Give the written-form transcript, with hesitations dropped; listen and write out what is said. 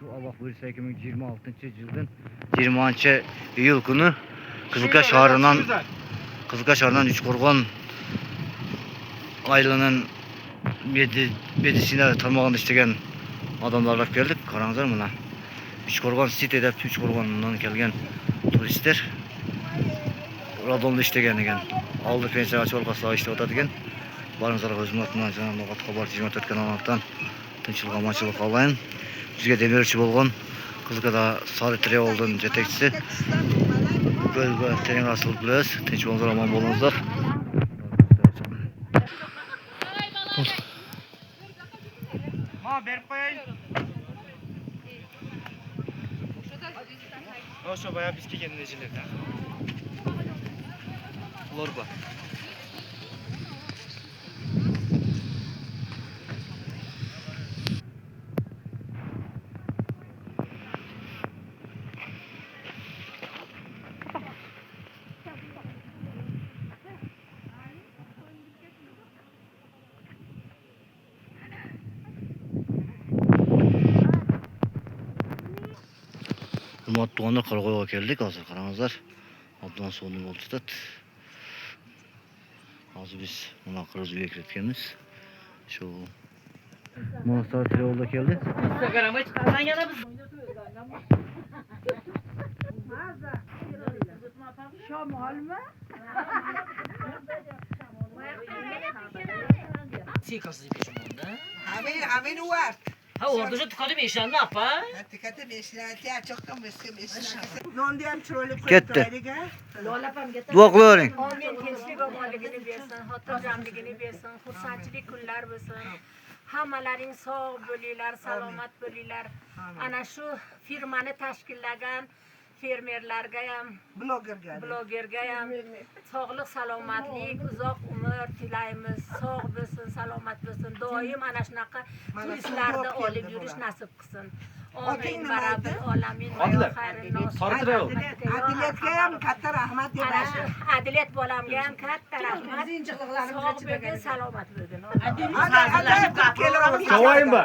biz Allah buyursa 2026 yılın 20 iyul günü Kızılkaş şahırından Üçkorgon aylının medisine tarmağını istegen adamlarla geldik. Karanızlar mı lan? Üçkorgon sitede Üçkorgon'dan gelgen turistler radonlu istegen egen. Aldı pensiya açı olqasıga işte otadı egen. Barыңызlarga өзүмдүн атымдан жана Ноғат Хабар 24 каналынан тынччылык аманчылык каалайм. Бизге демөөрчү болгон Кызылкада Сары Тревелдин жетекчиси Бөлгө терең асылып билебиз. Тынч болуңуздар, аман болуңуздар. Ма берип коеюн. Ошо бая биз келген эжелер да. Лорба. Hurmatly tuğanlar, Karakoyga keldik hazır. Qarаңыздар. Abdan soğunu oldu tutat. Hazır biz mına kırız üye kiretkemiz. Şu Monastar Trevol'da geldi. Instagram'a çıkarsan yana biz. Şam halme? Sikasız bir şey oldu. Hemen var. Ha orada şu tıkadı meşan ne yapar? Dikkat meşinati çok da meşinati. Non diyem trollü Ketdi. Lola Dua qilavering. Amin tinchlik omonligini bersin, xotirjamligini bersin, xursandchilik kunlar bo'lsin. Hammalaring sog' bo'linglar, salomat bo'linglar. Ana shu firmani tashkillagan fermerlarga ham, blogerga ham sog'lik, salomatlik, uzoq umr tilaymiz. Sog' bo'lsin, salomat bo'lsin. Doim ana shunaqa turistlarni olib yurish nasib qilsin. Amin barabir olamin va xayrin nos. Adiletga ham katta rahmat deyman. Adilet bolamga ham katta rahmat. Sog' bo'lgin, salomat bo'lgin. Sovayın ba.